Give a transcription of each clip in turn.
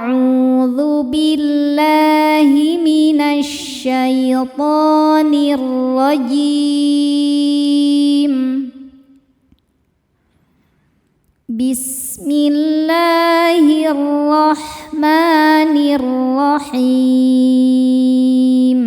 A'udzu billahi minasy syaithanir rajim. Bismillahirrahmanirrahim.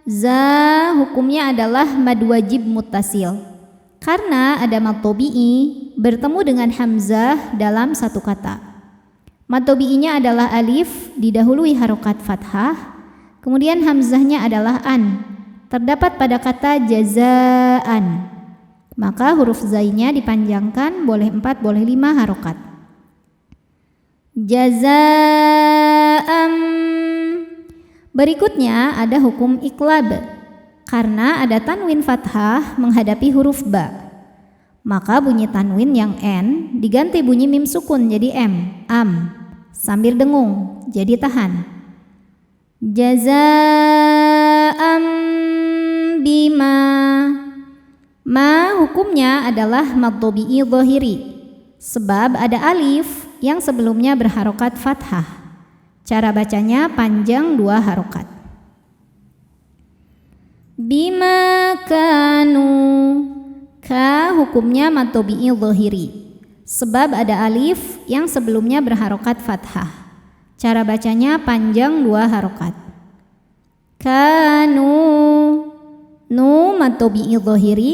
Za hukumnya adalah mad wajib muttasil karena ada mad tabi'i bertemu dengan hamzah dalam satu kata. Mad tabi'inya adalah alif didahului harokat fathah, kemudian hamzahnya adalah an, terdapat pada kata jazaan. Maka huruf zainya dipanjangkan, boleh 4 boleh 5 harokat. Jazaam. Berikutnya ada hukum iklab karena ada tanwin fathah menghadapi huruf ba. Maka bunyi tanwin yang n diganti bunyi mim sukun jadi m, am, sambil dengung jadi tahan. Jazaam bima. Ma hukumnya adalah mad tabi'i dhahiri sebab ada alif yang sebelumnya berharokat fathah. Cara bacanya panjang 2 harokat. Bima kanu. Ka hukumnya mad tabi'i dhahiri sebab ada alif yang sebelumnya berharokat fathah. Cara bacanya panjang 2 harokat. Kanu. Nu mad tabi'i dhahiri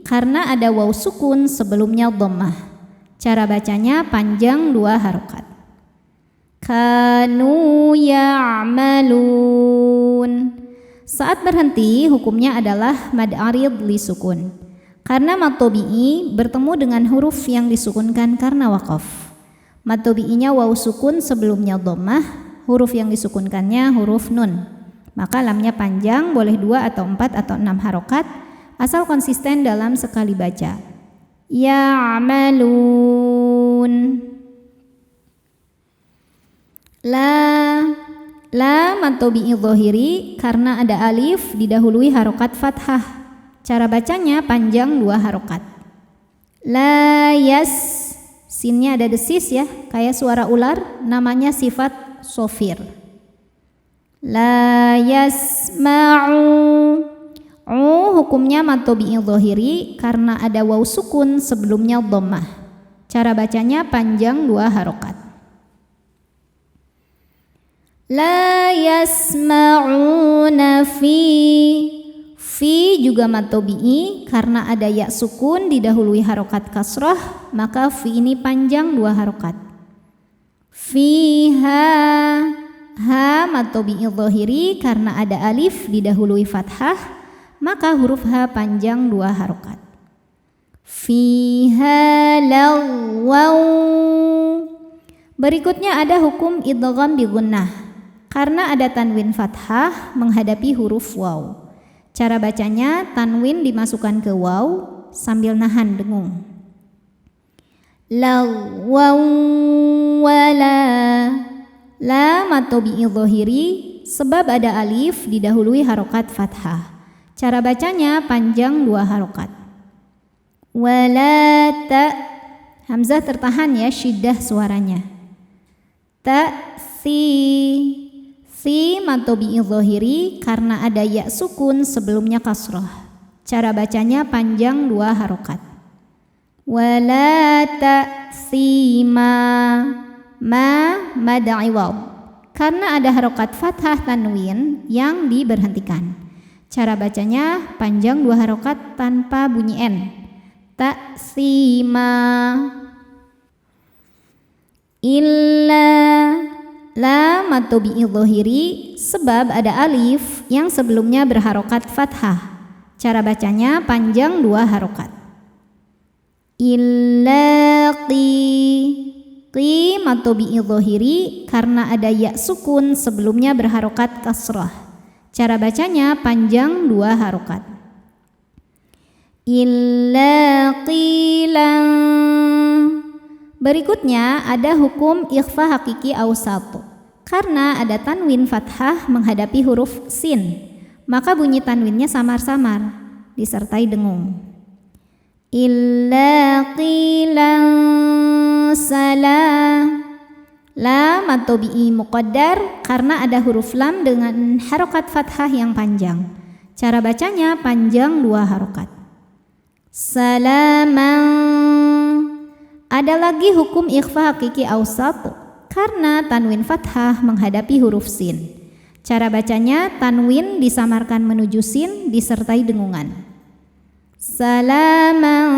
karena ada waw sukun sebelumnya dhammah. Cara bacanya panjang 2 harokat. Kanu ya'malun. Saat berhenti hukumnya adalah mad arid li sukun karena mad tabi'i bertemu dengan huruf yang disukunkan karena waqaf. Mad tabi'inya waw sukun sebelumnya dhammah, huruf yang disukunkannya huruf nun. Maka lamnya panjang, boleh 2 atau 4 atau 6 harokat asal konsisten dalam sekali baca. Ya'malun. La mad tabi'i dhahiri karena ada alif didahului harokat fathah. Cara bacanya panjang 2 harokat. La yas. Sinnya ada desis ya, kayak suara ular, namanya sifat sofir. La yasma'u. Hukumnya mad tabi'i dhahiri karena ada waw sukun sebelumnya dhammah. Cara bacanya panjang 2 harokat. La yasma'una fi juga mad tabi'i karena ada ya sukun didahului harokat kasrah, maka fi ini panjang 2 harokat. Fiha. Ha mad tabi'i dhahiri karena ada alif didahului fathah, maka huruf ha panjang 2 harokat. Fiha lagwaw. Berikutnya ada hukum idgham bi gunnah karena ada tanwin fathah menghadapi huruf waw. Cara bacanya tanwin dimasukkan ke waw sambil nahan dengung. Lagwaw wala. La mad tabi'i dhahiri sebab ada alif didahului harokat fathah. Cara bacanya panjang 2 harokat. Wala ta. Hamzah tertahan ya, syiddah suaranya. Ta si. Si mad tabi'i dhahiri karena ada ya sukun sebelumnya kasrah. Cara bacanya panjang 2 harokat. Wala ta'sima. Ma mad iwad karena ada harokat fathah tanwin yang diberhentikan. Cara bacanya panjang 2 harokat tanpa bunyi n. Ta'sima. Illa. La mad tabi'i dhahiri sebab ada alif yang sebelumnya berharokat fathah. Cara bacanya panjang 2 harokat. Illa qi mad tabi'i dhahiri karena ada ya sukun sebelumnya berharokat kasrah. Cara bacanya panjang 2 harokat. Illa qilan. Berikutnya ada hukum ikhfa hakiki awsat karena ada tanwin fathah menghadapi huruf sin, maka bunyi tanwinnya samar-samar disertai dengung. illa qilan salam. Lam atau bi'i muqaddar karena ada huruf lam dengan harokat fathah yang panjang. Cara bacanya panjang 2 harokat. Salaman. Ada lagi hukum ikhfa hakiki awsat karena tanwin fathah menghadapi huruf sin. Cara bacanya tanwin disamarkan menuju sin disertai dengungan. Salaman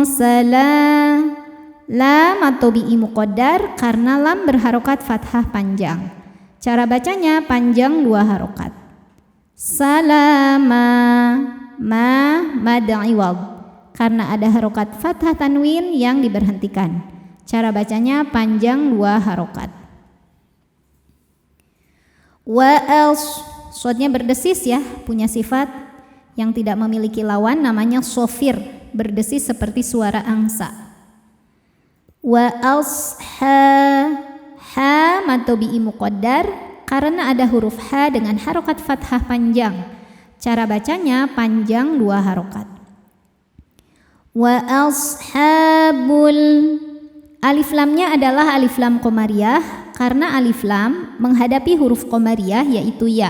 salam. Lam atau bi'i muqaddar karena lam berharokat fathah panjang. Cara bacanya panjang 2 harokat. Salama. Ma mad iwad karena ada harokat fathah tanwin yang diberhentikan. Cara bacanya panjang 2 harokat. Wa else. Sodnya berdesis ya, punya sifat yang tidak memiliki lawan, namanya sofir, berdesis seperti suara angsa. Wa asha. Ha atau bi'i muqaddar karena ada huruf ha dengan harokat fathah panjang. Cara bacanya panjang 2 harokat. Wa ashabul. Alif lamnya adalah alif lam qamariyah karena alif lam menghadapi huruf qamariyah yaitu ya.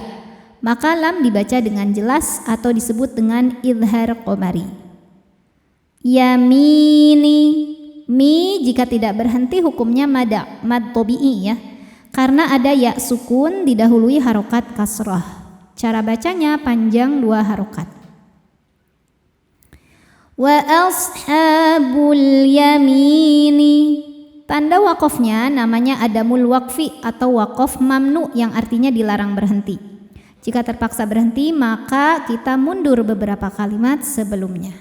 Maka lam dibaca dengan jelas atau disebut dengan idhar qamari. Yamini. Mi jika tidak berhenti hukumnya mad tabi'i ya. Karena ada ya sukun didahului harokat kasrah. Cara bacanya panjang 2 harokat. Wa ashabul yamini. Tanda wakofnya namanya adamul waqfi atau wakof mamnu yang artinya dilarang berhenti. Jika terpaksa berhenti maka kita mundur beberapa kalimat sebelumnya.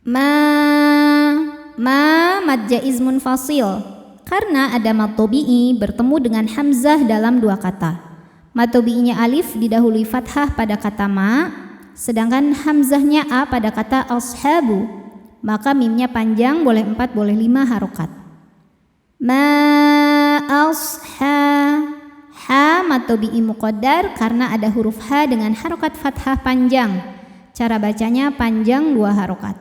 Ma mad jaiz munfasil karena ada mad tabi'i bertemu dengan hamzah dalam 2 kata. Mad tabi'inya alif didahului fathah pada kata ma, sedangkan hamzahnya a pada kata ashabu. Maka mimnya panjang, boleh 4 boleh 5 harokat. Ma asha. Ha mad tabi'i muqaddar karena ada huruf ha dengan harokat fathah panjang. Cara bacanya panjang 2 harokat.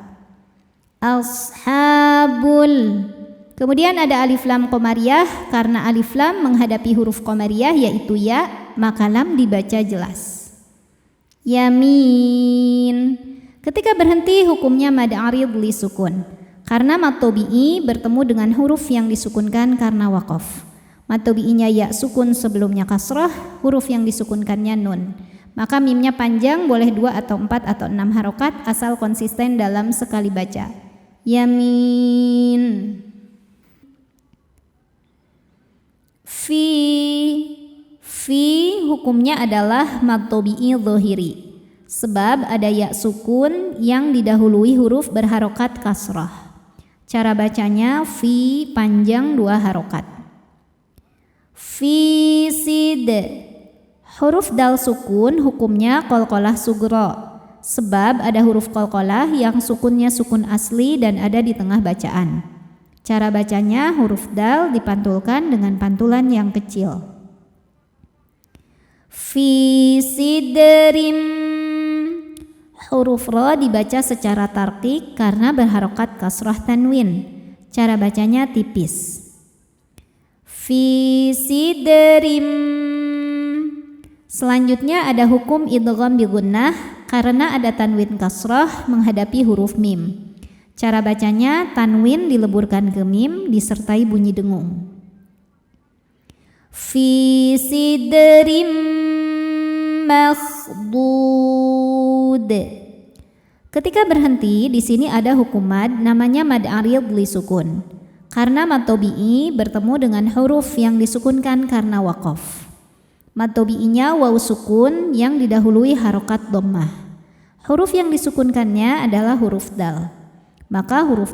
Ashabul. Kemudian ada alif lam qamariyah karena alif lam menghadapi huruf qamariyah yaitu ya, maka lam dibaca jelas. Yamin. Ketika berhenti hukumnya mad arid li sukun karena mad tabi'i bertemu dengan huruf yang disukunkan karena waqaf. Mad tabi'inya ya sukun sebelumnya kasrah, huruf yang disukunkannya nun. Maka mimnya panjang, boleh 2 atau 4 atau 6 harokat asal konsisten dalam sekali baca. Yamin. Fi hukumnya adalah mad tabi'i dhahiri sebab ada ya sukun yang didahului huruf berharokat kasrah. Cara bacanya fi panjang 2 harokat. Fi sid. Huruf dal sukun hukumnya qalqalah sugro sebab ada huruf qalqalah yang sukunnya sukun asli dan ada di tengah bacaan. Cara bacanya huruf dal dipantulkan dengan pantulan yang kecil. Fi sidrim. Huruf ro dibaca secara tarqiq karena berharokat kasrah tanwin. Cara bacanya tipis. Fi sidrim. Selanjutnya ada hukum idgham bi gunnah karena ada tanwin kasrah menghadapi huruf mim. Cara bacanya tanwin dileburkan ke mim disertai bunyi dengung. Fi sidrim makhdud. Ketika berhenti di sini ada hukum mad namanya mad arid li sukun. Karena mad tabi'i bertemu dengan huruf yang disukunkan karena waqaf. Mad tabi'inya waw sukun yang didahului harokat dhammah. Huruf yang disukunkannya adalah huruf dal. Maka huruf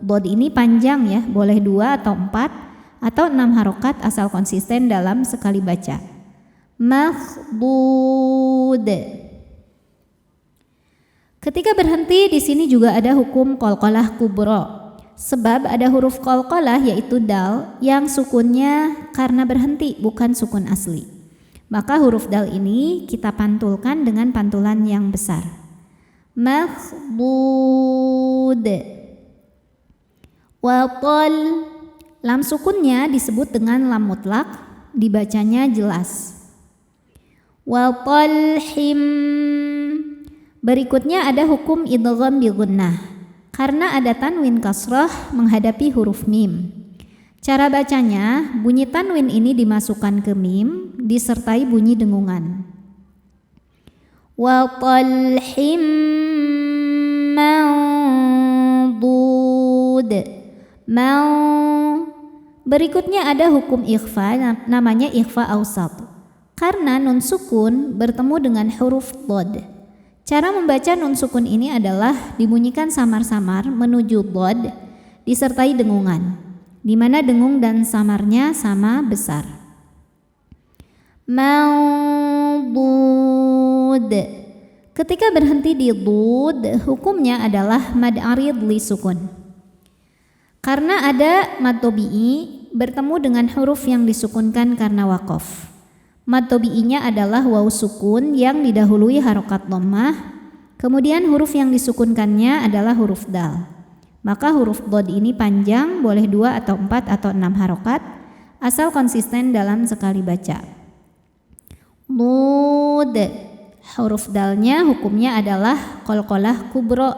dod ini panjang ya, boleh 2 atau 4 atau 6 harokat asal konsisten dalam sekali baca. Makhdud. Ketika berhenti di sini juga ada hukum qalqalah kubro. Sebab ada huruf qalqalah yaitu dal yang sukunnya karena berhenti bukan sukun asli. Maka huruf dal ini kita pantulkan dengan pantulan yang besar. makhdud. Wa tal, lam sukunnya disebut dengan lam mutlak, dibacanya jelas. Wa talhim, berikutnya ada hukum idgham bi gunnah karena ada tanwin kasrah menghadapi huruf mim. Cara bacanya, bunyi tanwin ini dimasukkan ke mim disertai bunyi dengungan. Wa talhim mandud. Berikutnya ada hukum ikhfa, namanya ikhfa awsat. Karena nun sukun bertemu dengan huruf dhad. Cara membaca nun sukun ini adalah dibunyikan samar-samar menuju dhad disertai dengungan, di mana dengung dan samarnya sama besar. Mandud. Ketika berhenti di dhud, hukumnya adalah mad arid li sukun. Karena ada mad tabi'i bertemu dengan huruf yang disukunkan karena waqaf. Mad tabi'inya adalah waw sukun yang didahului harokat dhammah, kemudian huruf yang disukunkannya adalah huruf dal. Maka huruf dhad ini panjang, boleh 2 atau 4 atau 6 harokat, asal konsisten dalam sekali baca. Dhud, huruf dalnya hukumnya adalah qalqalah kubro.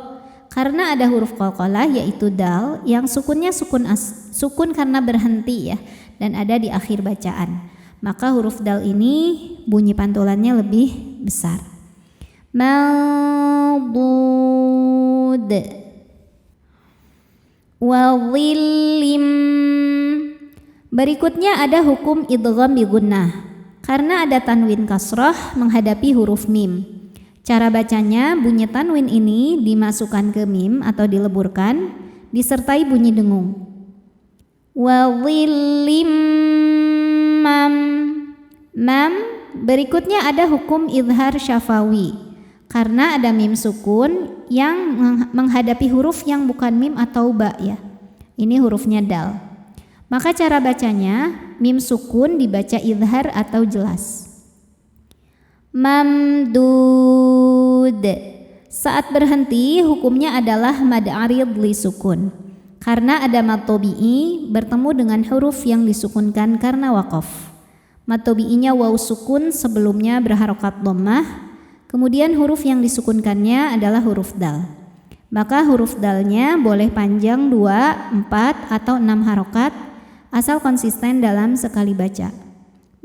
Karena ada huruf qalqalah yaitu dal yang sukunnya sukun karena berhenti ya, dan ada di akhir bacaan. Maka huruf dal ini bunyi pantulannya lebih besar. Maldud. Wa dhillim. Berikutnya ada hukum idgham bi gunnah karena ada tanwin kasrah menghadapi huruf mim. Cara bacanya, bunyi tanwin ini dimasukkan ke mim atau dileburkan disertai bunyi dengung. Wa dhillim mam. Berikutnya ada hukum izhar syafawi karena ada mim sukun yang menghadapi huruf yang bukan mim atau ba ya. Ini hurufnya dal. Maka cara bacanya, mim sukun dibaca izhar atau jelas. Mamdud. Saat berhenti hukumnya adalah mad arid li sukun karena ada mad tabi'i bertemu dengan huruf yang disukunkan karena waqaf. Mad tabi'inya waw sukun sebelumnya berharokat dhammah, kemudian huruf yang disukunkannya adalah huruf dal. Maka huruf dalnya boleh panjang 2, 4 atau 6 harokat asal konsisten dalam sekali baca.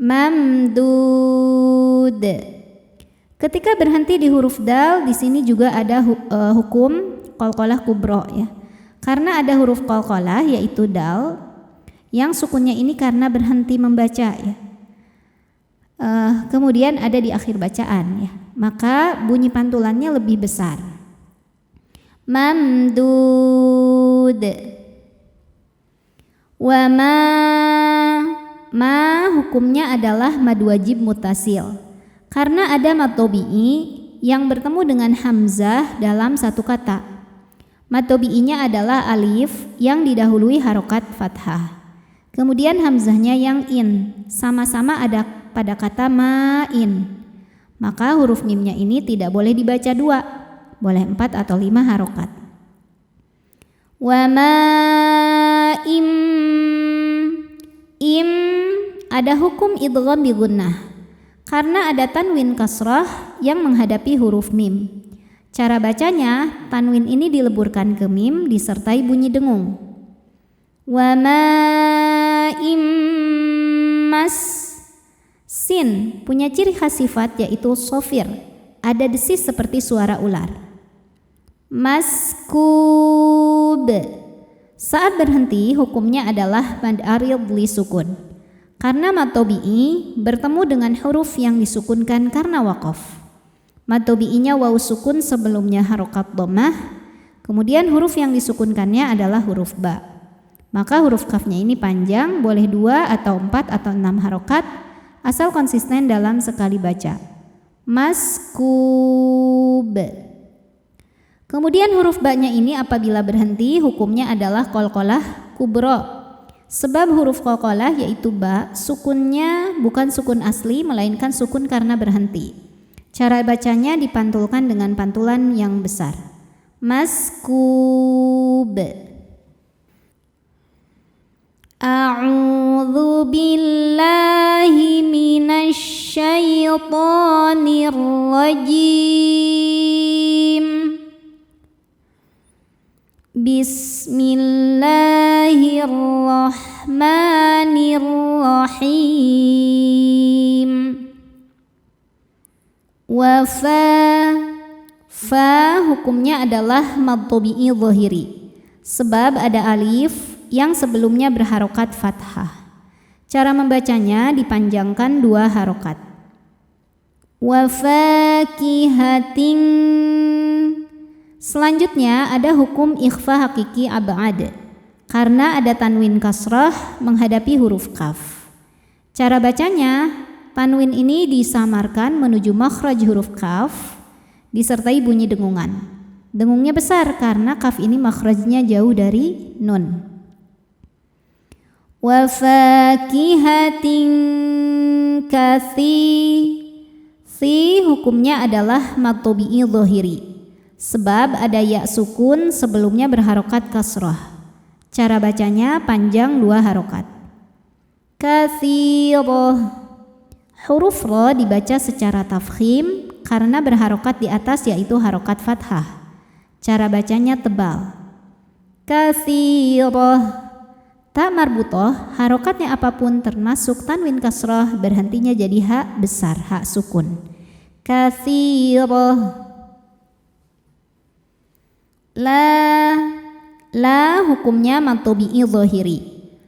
Mamdud. Ketika berhenti di huruf dal, di sini juga ada hukum qalqalah kubro ya. Karena ada huruf qalqalah yaitu dal yang sukunnya ini karena berhenti membaca ya. Kemudian ada di akhir bacaan ya. Maka bunyi pantulannya lebih besar. Mamdud. Wa ma hukumnya adalah mad wajib mutasil. Karena ada mad tabi'i yang bertemu dengan hamzah dalam satu kata. Mad tabi'inya adalah alif yang didahului harokat fathah. Kemudian hamzahnya yang in, sama-sama ada pada kata ma'in. Maka huruf mimnya ini tidak boleh dibaca 2, boleh 4 atau 5 harokat. Wa ma'im. Im ada hukum idgham bi gunnah karena ada tanwin kasrah yang menghadapi huruf mim. Cara bacanya, tanwin ini dileburkan ke mim disertai bunyi dengung. Wa ma'im mas. Sin punya ciri khas sifat yaitu sofir, ada desis seperti suara ular. Maskub. Saat berhenti hukumnya adalah mad arid li sukun. Karena mad tabi'i bertemu dengan huruf yang disukunkan karena waqaf. Mad tabi'inya waw sukun sebelumnya harokat dhammah, kemudian huruf yang disukunkannya adalah huruf ba. Maka huruf kafnya ini panjang, boleh 2 atau 4 atau 6 harokat asal konsisten dalam sekali baca. Maskub. Kemudian huruf ba-nya ini apabila berhenti hukumnya adalah qalqalah kubro. Sebab huruf qalqalah yaitu ba, sukunnya bukan sukun asli melainkan sukun karena berhenti. Cara bacanya dipantulkan dengan pantulan yang besar. Maskub. A'udzu billahi minasy syaithanir rajim. Bismillahirrahmanirrahim. Wa fa hukumnya adalah mad tabi'i zahiri, sebab ada alif yang sebelumnya berharokat fathah. Cara membacanya dipanjangkan 2 harokat. Wa fakihatin. Selanjutnya ada hukum ikhfa hakiki ab'ad, karena ada tanwin kasrah menghadapi huruf kaf. Cara bacanya, tanwin ini disamarkan menuju makhraj huruf kaf disertai bunyi dengungan. Dengungnya besar karena kaf ini makhrajnya jauh dari nun. Wa fakihatin si hukumnya adalah mad tabi'i zahiri, sebab ada ya sukun sebelumnya berharokat kasrah. Cara bacanya panjang 2 harokat. Katsirah. Huruf ra dibaca secara tafkhim karena berharokat di atas yaitu harokat fathah. Cara bacanya tebal. Katsirah. Ta marbutoh, harokatnya apapun termasuk tanwin kasrah berhentinya jadi ha besar, ha sukun. Katsirah. La hukumnya mad tabi'i zahiri,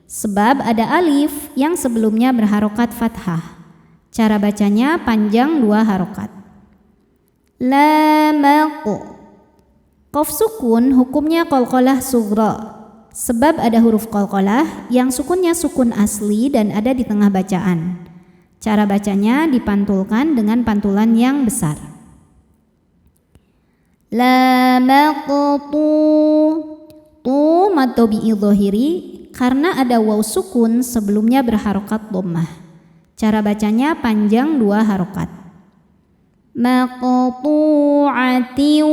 sebab ada alif yang sebelumnya berharokat fathah. Cara bacanya panjang 2 harokat. Lamaq. Qaf sukun hukumnya qalqalah sughra, sebab ada huruf qalqalah yang sukunnya sukun asli dan ada di tengah bacaan. Cara bacanya dipantulkan dengan pantulan yang besar. Lamaqtu. Tu mad tabi'i zahiri karena ada waw sukun sebelumnya berharokat dhammah. Cara bacanya panjang 2 harokat. Maqtu'atiu.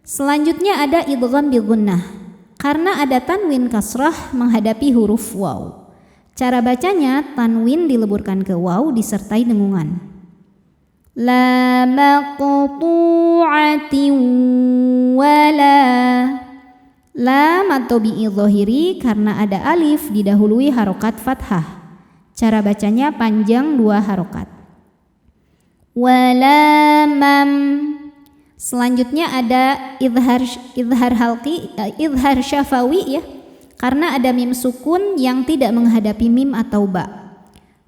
Selanjutnya ada idgham bi gunnah karena ada tanwin kasrah menghadapi huruf waw. Cara bacanya tanwin dileburkan ke waw disertai dengungan. La maqtu'atin wala. La mad tabi'i zahiri karena ada alif didahului harokat fathah. Cara bacanya panjang 2 harokat. Wala mam. Selanjutnya ada izhar halqi, izhar syafawi ya, karena ada mim sukun yang tidak menghadapi mim atau ba.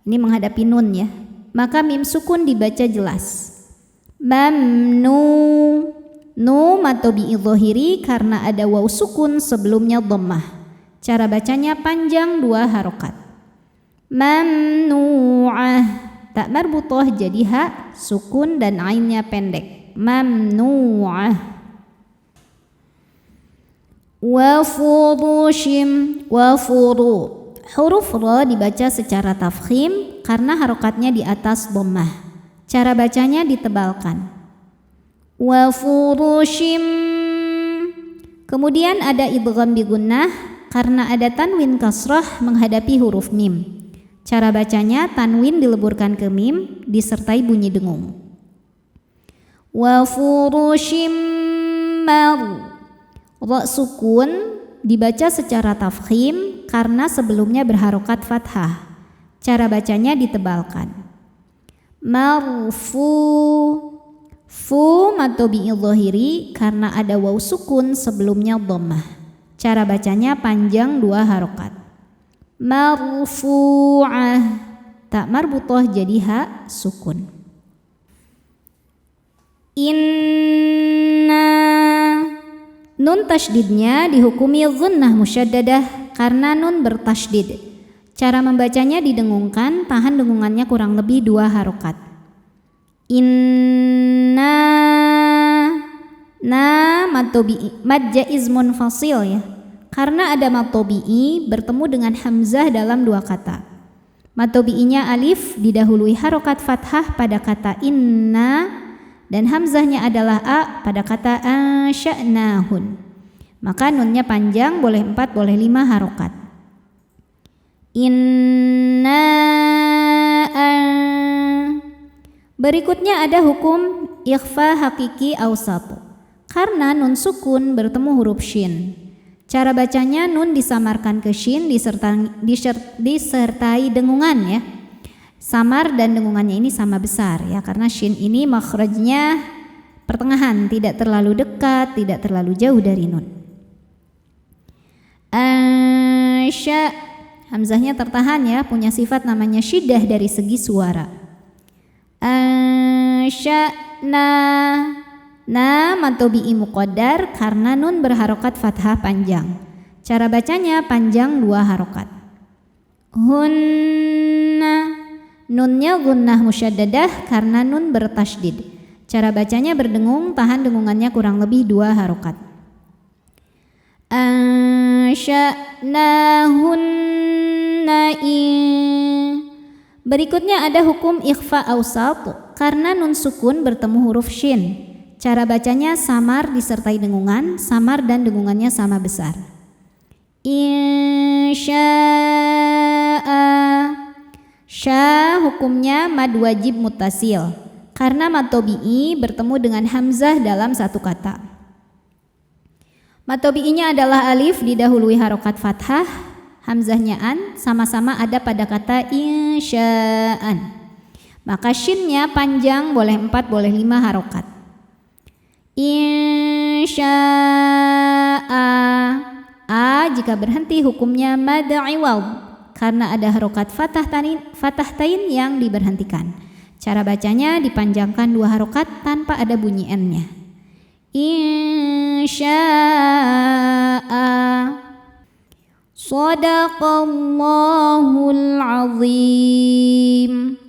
Ini menghadapi nun ya. Maka mim sukun dibaca jelas. Mamnu. Nu mad tabi'i zahiri karena ada waw sukun sebelumnya dhammah. Cara bacanya panjang 2 harokat. Mamnu'ah. Tak marbutoh jadi ha sukun dan ainnya pendek. Mamnu'ah. Wa furushim wa furud. Huruf ra dibaca secara tafkhim karena harokatnya di atas dhammah. Cara bacanya ditebalkan. Wa furushim. Kemudian ada idgham bi gunnah karena ada tanwin kasrah menghadapi huruf mim. Cara bacanya tanwin dileburkan ke mim disertai bunyi dengung. Wa furushim mar. Ra sukun dibaca secara tafkhim karena sebelumnya berharokat fathah. Cara bacanya ditebalkan. Marfu. Fu mad tabi'i zahiri karena ada waw sukun sebelumnya dhammah. Cara bacanya panjang 2 harokat. Marfu'ah. Tak marbutoh jadi ha sukun. Inna. Nun tasydidnya dihukumi gunnah musyaddadah karena nun bertasydid. Cara membacanya didengungkan, tahan dengungannya kurang lebih 2 harokat. Inna. Na mad tabi'i, mad jaiz munfasil ya. Karena ada mad tabi'i bertemu dengan hamzah dalam 2 kata. Mad tabi'inya alif didahului harokat fathah pada kata inna dan hamzahnya adalah a pada kata ansya'nahun. Maka nunnya panjang, boleh 4 boleh 5 harokat. Inna Berikutnya ada hukum ikhfa hakiki awsatu. Karena nun sukun bertemu huruf shin. Cara bacanya nun disamarkan ke shin disertai dengungan ya. Samar dan dengungannya ini sama besar ya, karena shin ini makhrajnya pertengahan, tidak terlalu dekat, tidak terlalu jauh dari nun. Ansya, hamzahnya tertahan ya, punya sifat namanya syiddah dari segi suara. Ansya'na, na mad tabi'i muqaddar karena nun berharokat fathah panjang. Cara bacanya panjang 2 harokat. Hunna, nunnya gunnah musyaddadah karena nun bertasydid. Cara bacanya berdengung, tahan dengungannya kurang lebih 2 harokat. Ansya'nahunna Berikutnya ada hukum ikhfa awsat karena nun sukun bertemu huruf shin. Cara bacanya samar disertai dengungan, samar dan dengungannya sama besar. Insya'a, sya hukumnya mad wajib muttasil karena mad tabi'i bertemu dengan hamzah dalam satu kata. Mad tabi'inya adalah alif didahului harokat fathah, hamzahnya an, sama-sama ada pada kata insya'an. Maka shinnya panjang, boleh 4 boleh 5 harokat. Insya'a, a jika berhenti hukumnya mad iwad karena ada harokat fathah tain yang diberhentikan. Cara bacanya dipanjangkan 2 harokat tanpa ada bunyi n-nya. Insya'a. Shadaqallahul azim.